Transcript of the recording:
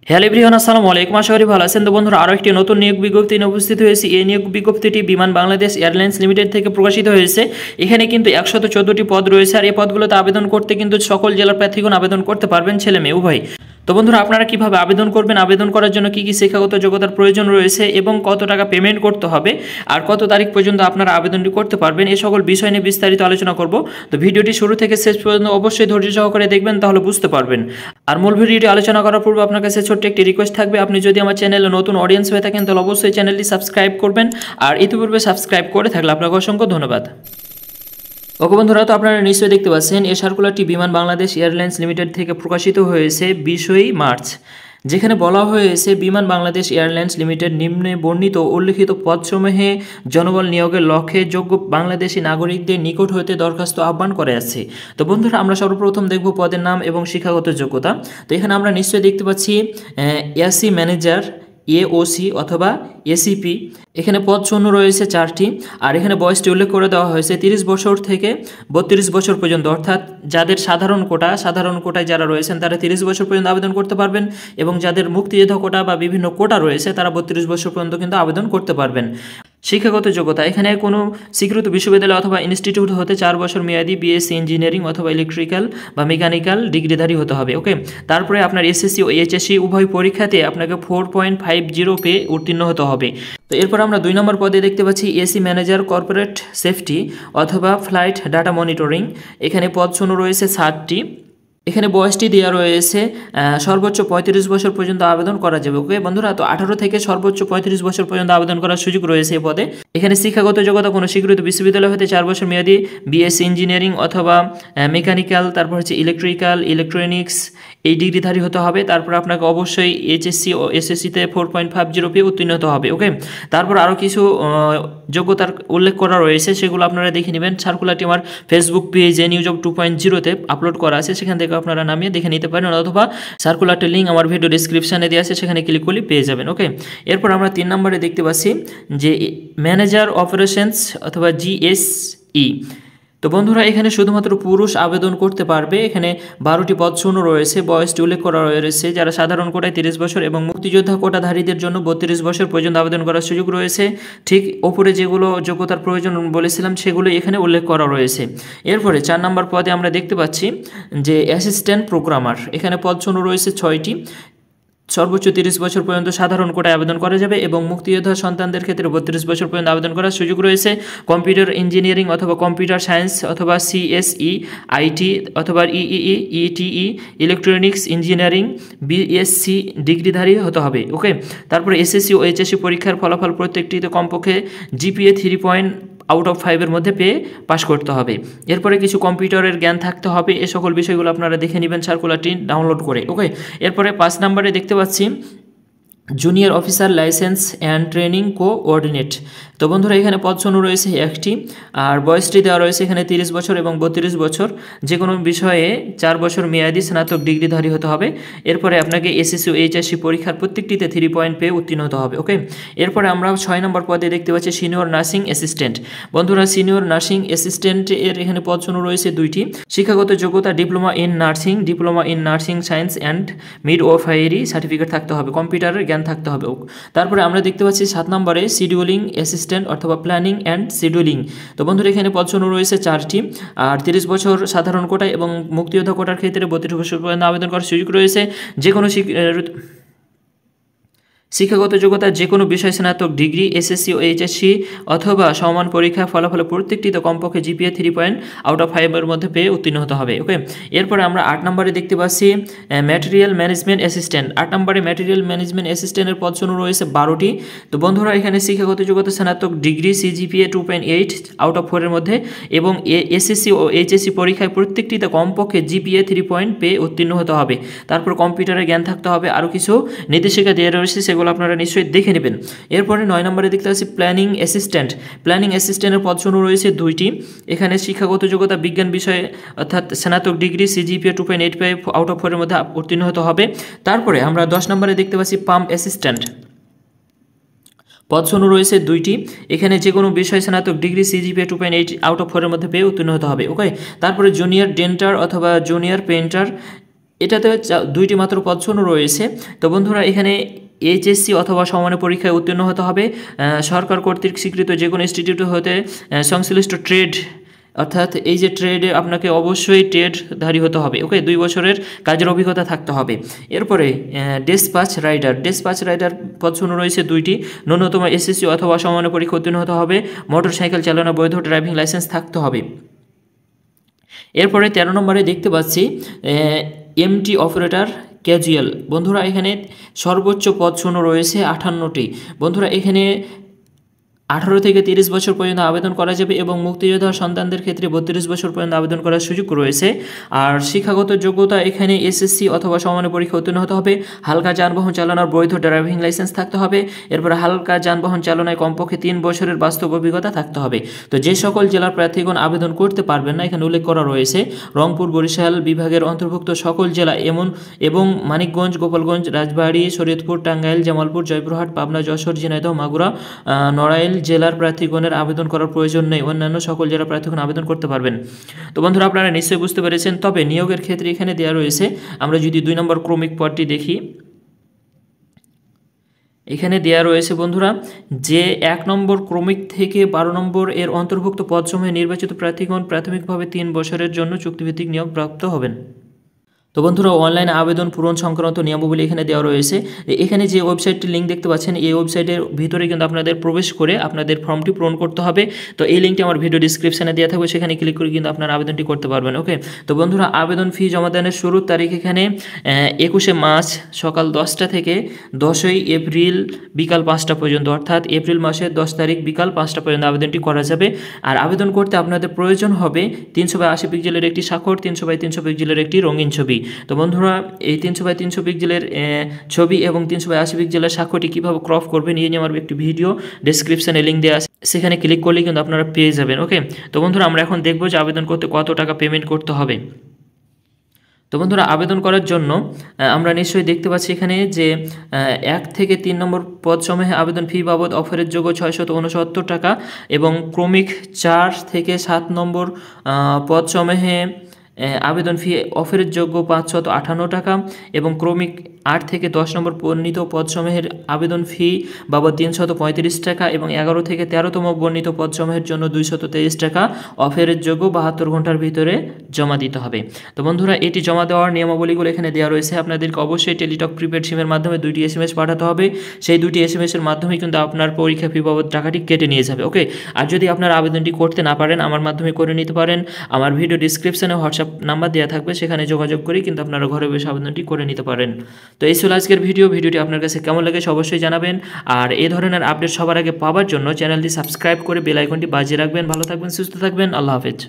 Hello everyone, আসসালামু আলাইকুম। আশা করি ভালো আছেন। তো বন্ধুরা, আরও একটি নতুন নিয়োগ বিজ্ঞপ্তি নিয়ে উপস্থিত হয়েছি। এই নিয়োগ বিজ্ঞপ্তিটি বিমান বাংলাদেশ এয়ারলাইন্স লিমিটেড থেকে প্রকাশিত হয়েছে। এখানে কিন্তু 114টি পদ রয়েছে, আর এই পদগুলোতে আবেদন করতে কিন্তু সকল জেলার প্রার্থীগণ আবেদন করতে পারবেন, ছেলে মেয়ে উভয়। তো বন্ধুরা, আপনারা কিভাবে আবেদন করবেন, আবেদন করার জন্য কি কি শিক্ষাগত যোগ্যতার প্রয়োজন রয়েছে এবং কত টাকা পেমেন্ট করতে হবে আর কত তারিখ পর্যন্ত আপনারা আবেদনটি করতে পারবেন, এই সকল বিষয় নিয়ে বিস্তারিত আলোচনা করব। তো ভিডিওটি শুরু থেকে শেষ পর্যন্ত অবশ্যই ধৈর্য সহকারে দেখবেন, তাহলে বুঝতে পারবেন। আর মূল ভিডিওটি আলোচনা করার পূর্বে আপনার কাছে ছোট্ট একটি রিকোয়েস্ট থাকবে, আপনি যদি আমার চ্যানেলে নতুন অডিয়েন্স হয়ে থাকেন তাহলে অবশ্যই চ্যানেলটি সাবস্ক্রাইব করবেন, আর ইতিপূর্বে সাবস্ক্রাইব করে থাকলে আপনাকে অসংখ্য ধন্যবাদ। ওকে বন্ধুরা, তো আপনারা নিশ্চয়ই দেখতে পাচ্ছেন এই সার্কুলারটি বিমান বাংলাদেশ এয়ারলাইন্স লিমিটেড থেকে প্রকাশিত হয়েছে 20 মার্চ, যেখানে বলা হয়েছে বিমান বাংলাদেশ এয়ারলাইন্স লিমিটেড নিম্নে বর্ণিত উল্লিখিত পদসমূহে জনবল নিয়োগের লক্ষ্যে যোগ্য বাংলাদেশি নাগরিকদের নিকট হতে দরখাস্ত আহ্বান করে আছে। তো বন্ধুরা, আমরা সর্বপ্রথম দেখব পদের নাম এবং শিক্ষাগত যোগ্যতা। তো এখানে আমরা নিশ্চয়ই দেখতে পাচ্ছি এসি ম্যানেজার, এওসি অথবা এসিপি। এখানে পদ শূন্য রয়েছে 4টি, আর এখানে বয়সটি উল্লেখ করে দেওয়া হয়েছে 30 বছর থেকে 32 বছর পর্যন্ত, অর্থাৎ যাদের সাধারণ কোটায় যারা রয়েছেন তারা 30 বছর পর্যন্ত আবেদন করতে পারবেন, এবং যাদের মুক্তিযোদ্ধা কোটা বা বিভিন্ন কোটা রয়েছে তারা 32 বছর পর্যন্ত কিন্তু আবেদন করতে পারবেন। শিক্ষাগত যোগ্যতা, এখানে কোনো স্বীকৃত বিশ্ববিদ্যালয় অথবা ইনস্টিটিউট হতে 4 বছর মেয়াদি বিএসসি ইঞ্জিনিয়ারিং অথবা ইলেকট্রিক্যাল বা মেকানিক্যাল ডিগ্রিধারী হতে হবে। ওকে, তারপরে আপনার এসএসসি ও এইচএসসি উভয় পরীক্ষাতে আপনাকে 4.50 পেয়ে উত্তীর্ণ হতে হবে। তো এরপর আমরা 2 নম্বর পদে দেখতে পাচ্ছি এসি ম্যানেজার কর্পোরেট সেফটি অথবা ফ্লাইট ডাটা মনিটরিং। এখানে পদ শূন্য রয়েছে 7টি। এখানে বয়সটি দেওয়া রয়েছে সর্বোচ্চ 35 বছর পর্যন্ত আবেদন করা যাবে। ওকে বন্ধুরা, তো 18 থেকে সর্বোচ্চ 35 বছর পর্যন্ত আবেদন করার সুযোগ রয়েছে এই পদে। এখানে শিক্ষাগত যোগ্যতা কোনো স্বীকৃত বিশ্ববিদ্যালয় হতে 4 বছর মেয়াদি বিএসসি ইঞ্জিনিয়ারিং অথবা মেকানিক্যাল, তারপর হচ্ছে ইলেকট্রিক্যাল, ইলেকট্রনিক্স এই ডিগ্রিধারী হতে হবে। তারপর আপনাকে অবশ্যই এইচএসসি ও এসএসসিতে 4.50 পেয়ে উত্তীর্ণ হতে হবে। ওকে, তারপর আরও কিছু যোগ্যতার উল্লেখ করা রয়েছে, সেগুলো আপনারা দেখে নেবেন। সার্কুলারটি আমার ফেসবুক পেজে নিউজ অফ 2.0-তে আপলোড করা আছে, সেখান থেকে আপনারা নামিয়ে দেখে নিতে পারেন, অথবা সার্কুলারটির লিঙ্ক আমার ভিডিও ডিসক্রিপশানে দেওয়া আছে, সেখানে ক্লিক করলে পেয়ে যাবেন। ওকে, এরপর আমরা 3 নম্বরে দেখতে পাচ্ছি যে ম্যানেজার অপারেশনস অথবা জিএসই। তো বন্ধুরা, এখানে শুধুমাত্র পুরুষ আবেদন করতে পারবে। এখানে 12টি পদ শূন্য রয়েছে, বয়সটি উল্লেখ করা রয়েছে। যারা সাধারণ কোটায় 30 বছর এবং মুক্তিযোদ্ধা কোটাধারীদের জন্য 32 বছর পর্যন্ত আবেদন করার সুযোগ রয়েছে। ঠিক ওপরে যেগুলো যোগ্যতার প্রয়োজন বলেছিলাম সেগুলো এখানে উল্লেখ করা রয়েছে। এরপরে 4 নম্বর পদে আমরা দেখতে পাচ্ছি যে অ্যাসিস্ট্যান্ট প্রোগ্রামার। এখানে পদ শূন্য রয়েছে 6টি। সর্বোচ্চ 30 বছর পর্যন্ত সাধারণ কোটায় আবেদন করা যাবে, এবং মুক্তিযোদ্ধা সন্তানদের ক্ষেত্রে 32 বছর পর্যন্ত আবেদন করার সুযোগ রয়েছে। কম্পিউটার ইঞ্জিনিয়ারিং অথবা কম্পিউটার সায়েন্স অথবা সিএসই, আইটি অথবা ইইই, ইটিই, ইলেকট্রনিক্স ইঞ্জিনিয়ারিং বিএসসি ডিগ্রিধারী হতে হবে। ওকে, তারপরে এসএসসি ও এইচএসসি পরীক্ষার ফলাফল প্রত্যেকটিতে কমপক্ষে জিপিএ 3.5 মধ্যে পেয়ে পাশ করতে হবে। এরপরে কিছু কম্পিউটারের জ্ঞান থাকতে হবে। এ সকল বিষয়গুলো আপনারা দেখে নেবেন সার্কুলারটি ডাউনলোড করে। ওকে, এরপরে 5 নম্বরে দেখতে পাচ্ছি junior officer licence and training coordinate. তো বন্ধুরা, এখানে পদ শূন্য রয়েছে 1টি, আর বয়সটি দেওয়া রয়েছে এখানে 30 বছর এবং 32 বছর। যে কোনো বিষয়ে 4 বছর মেয়াদি স্নাতক ডিগ্রিধারী হতে হবে। এরপরে আপনাকে এসএসসি ও এইচএসসি পরীক্ষার প্রত্যেকটিতে 3 পয়েন্ট পেয়ে উত্তীর্ণ হতে হবে। ওকে, এরপরে আমরা 6 নম্বর পদে দেখতে পাচ্ছি সিনিয়র নার্সিং অ্যাসিস্ট্যান্ট। বন্ধুরা, সিনিয়র নার্সিং অ্যাসিস্ট্যান্টের এখানে পদ শূন্য রয়েছে 2টি। শিক্ষাগত যোগ্যতা diploma in nursing science and midwifery certificate থাকতে হবে, কম্পিউটারের জ্ঞান থাকতে হবে। তারপরে আমরা দেখতে পাচ্ছি 7 নম্বরে শিডিউলিং অ্যাসিস্ট্যান্ট অথবা প্ল্যানিং অ্যান্ড শিডিউলিং। তো বন্ধুরা, এখানে পদ শূন্য রয়েছে 4টি, আর 30 বছর সাধারণ কোটায় এবং মুক্তিযোদ্ধা কোটার ক্ষেত্রে 32 বছর পর্যন্ত আবেদন করার সুযোগ রয়েছে। যে কোনো শিক্ষাগত যোগ্যতা যে কোনো বিষয় স্নাতক ডিগ্রি, এসএসসি ও এইচএসসি অথবা সমান পরীক্ষা ফলাফল প্রত্যেকটিতে কমপক্ষে জিপিএ 3.5 মধ্যে পেয়ে উত্তীর্ণ হতে হবে। ওকে, এরপরে আমরা 8 নম্বরে দেখতে পাচ্ছি ম্যাটেরিয়াল ম্যানেজমেন্ট অ্যাসিস্ট্যান্ট। 8 নম্বরে ম্যাটেরিয়াল ম্যানেজমেন্ট অ্যাসিস্ট্যান্টের পদ শূন্য রয়েছে 12টি। তো বন্ধুরা, এখানে শিক্ষাগত যোগ্যতা স্নাতক ডিগ্রি, সিজিপিএ 2.8 মধ্যে, এবং এসএসসি ও এইচএসসি পরীক্ষায় প্রত্যেকটিতে কমপক্ষে জিপিএ 3 পেয়ে উত্তীর্ণ হতে হবে। তারপর কম্পিউটারের জ্ঞান থাকতে হবে। আরও কিছু নির্দেশিকা দেওয়া রয়েছে, সেগুলো আপনারা নিশ্চয়ই দেখে নেবেন। এরপরে 9 নম্বরে দেখতে পাচ্ছি প্ল্যানিং অ্যাসিস্ট্যান্টের পদ শূন্য রয়েছে 2টি। এখানে শিক্ষাগত যোগ্যতা বিজ্ঞান বিষয়ে অর্থাৎ স্নাতক ডিগ্রি, সিজিপিএ 2.85 মধ্যে উত্তীর্ণ হতে হবে। তারপরে আমরা 10 নম্বরে দেখতে পাচ্ছি পাম্প অ্যাসিস্ট্যান্ট। পদ শূন্য রয়েছে 2টি। এখানে যে কোনো বিষয় স্নাতক ডিগ্রি, সিজিপিএ 2.8 মধ্যে পেয়ে উত্তীর্ণ হতে হবে। ওকে, তারপরে জুনিয়র ডেন্টার অথবা জুনিয়র পেন্টার এটাতে দুইটি মাত্র পদ শূন্য রয়েছে। তো বন্ধুরা এখানে এইচএসসি অথবা সমানের পরীক্ষায় উত্তীর্ণ হতে হবে, সরকার কর্তৃক স্বীকৃত যে কোনো ইনস্টিটিউট হতে সংশ্লিষ্ট ট্রেড, অর্থাৎ এই যে ট্রেডে আপনাকে অবশ্যই ট্রেডধারী হতে হবে। ওকে, 2 বছরের কাজের অভিজ্ঞতা থাকতে হবে। এরপরে ডেসপাচ রাইডার পদ শূন্য রয়েছে 2টি, ন্যূনতম এসএসসি অথবা সমানের পরীক্ষা উত্তীর্ণ হতে হবে, মোটরসাইকেল চালানো বৈধ ড্রাইভিং লাইসেন্স থাকতে হবে। এরপরে 13 নম্বরে দেখতে পাচ্ছি এমটি অপারেটর ক্যাজুয়াল। বন্ধুরা এখানে সর্বোচ্চ পদ শূন্য রয়েছে 58টি। বন্ধুরা এখানে 18 থেকে 30 বছর পর্যন্ত আবেদন করা যাবে এবং মুক্তিযোদ্ধা সন্তানদের ক্ষেত্রে 32 বছর পর্যন্ত আবেদন করার সুযোগ রয়েছে। আর শিক্ষাগত যোগ্যতা এখানে এসএসসি অথবা সমানের পরীক্ষা উত্তীর্ণ হতে হবে, হালকা যানবাহন চালানোর বৈধ ড্রাইভিং লাইসেন্স থাকতে হবে। এরপরে হালকা যানবাহন চালনায় কমপক্ষে 3 বছরের বাস্তব অভিজ্ঞতা থাকতে হবে। তো যে সকল জেলার প্রার্থীগণ আবেদন করতে পারবেন না এখানে উল্লেখ করা রয়েছে রংপুর, বরিশাল বিভাগের অন্তর্ভুক্ত সকল জেলা এবং মানিকগঞ্জ, গোপালগঞ্জ, রাজবাড়ী, শরীয়তপুর, টাঙ্গাইল, জামালপুর, জয়পুরহাট, পাবনা, যশোর, ঝিনাইদহ, মাগুরা, নড়াইল জেলার প্রার্থীগণের আবেদন করার প্রয়োজন নেই, অন্যান্য সকল জেলার প্রার্থীগণ আবেদন করতে পারবেন। তো বন্ধুরা আপনারা নিশ্চয়ই বুঝতে পেরেছেন। তবে নিয়োগের ক্ষেত্রে এখানে দেওয়া রয়েছে, আমরা যদি 2 নম্বর ক্রমিক পদটি দেখি, এখানে দেওয়া রয়েছে বন্ধুরা যে 1 নম্বর ক্রমিক থেকে 12 নম্বর এর অন্তর্ভুক্ত পদসমূহে নির্বাচিত প্রার্থীগণ প্রাথমিকভাবে 3 বছরের জন্য চুক্তিভিত্তিক নিয়োগ প্রাপ্ত হবেন। তো বন্ধুরা অনলাইন আবেদন পূরণ সংক্রান্ত নিয়মাবলী এখানে দেওয়া রয়েছে। এখানে যে ওয়েবসাইটটির লিঙ্ক দেখতে পাচ্ছেন এই ওয়েবসাইটের ভিতরে কিন্তু আপনাদের প্রবেশ করে আপনাদের ফর্মটি পূরণ করতে হবে। তো এই লিঙ্কটি আমার ভিডিও ডিসক্রিপশানে দেওয়া থাকবে, সেখানে ক্লিক করে কিন্তু আপনার আবেদনটি করতে পারবেন। ওকে, তো বন্ধুরা আবেদন ফি জমা দানের শুরুর তারিখ এখানে 21শে মার্চ সকাল 10টা থেকে 10ই এপ্রিল বিকাল 5টা পর্যন্ত, অর্থাৎ এপ্রিল মাসের 10 তারিখ বিকাল 5টা পর্যন্ত আবেদনটি করা যাবে। আর আবেদন করতে আপনাদের প্রয়োজন হবে 380 পিক্সেলের একটি স্বাক্ষর, 300x300 পিক্সেলের একটি রঙিন ছবি। তো বন্ধুরা এই 300x300 পিক্সেলের ছবি এবং 380 পিক্সেলের স্বাক্ষরটি কীভাবে ক্রপ করবেন এই নিয়ে আমার একটি ভিডিও ডেসক্রিপশানে লিঙ্ক দেওয়া আছে, সেখানে ক্লিক করলে কিন্তু আপনারা পেয়ে যাবেন। ওকে, তো বন্ধুরা আমরা এখন দেখব যে আবেদন করতে কত টাকা পেমেন্ট করতে হবে। তো বন্ধুরা আবেদন করার জন্য আমরা নিশ্চয়ই দেখতে পাচ্ছি এখানে যে 1 থেকে 3 নম্বর পদসমূহে আবেদন ফি বাবদ অফারের যোগ্য 669 টাকা এবং ক্রমিক 4 থেকে 7 নম্বর পদসমূহে আবেদন ফি অফারের যোগ্য 558 টাকা এবং ক্রমিক 8 থেকে 10 নম্বর বর্ণিত পদসমূহের আবেদন ফি বাবদ 335 টাকা এবং 11 থেকে 13তম বর্ণিত পদসমূহের জন্য 223 টাকা অফারের যোগ্য 72 ঘন্টার ভিতরে জমা দিতে হবে। তো বন্ধুরা এটি জমা দেওয়ার নিয়মাবলীগুলো এখানে দেওয়া রয়েছে। আপনাদেরকে অবশ্যই টেলিটক প্রিপেড সিমের মাধ্যমে 2টি SMS পাঠাতে হবে। সেই 2টি SMS-এর মাধ্যমে কিন্তু আপনার পরীক্ষা ফি বাবদ টাকাটি কেটে নিয়ে যাবে। ওকে, আর যদি আপনার আবেদনটি করতে না পারেন আমার মাধ্যমে করে নিতে পারেন। আমার ভিডিও ডিসক্রিপশানে হোয়াটসঅ্যাপ নাম্বার দেওয়া থাকবে, সেখানে যোগাযোগ করে কিন্তু আপনারা ঘরে বসে আবেদনটি করে নিতে পারেন। তো এই ছিল আজকের ভিডিওটি আপনার কাছে কেমন লেগেছে অবশ্যই জানাবেন। আর এই ধরনের আপডেট সবার আগে পাওয়ার জন্য চ্যানেলটি সাবস্ক্রাইব করে বেল আইকনটি বাজিয়ে রাখবেন। ভালো থাকবেন, সুস্থ থাকবেন, আল্লাহ হাফেজ।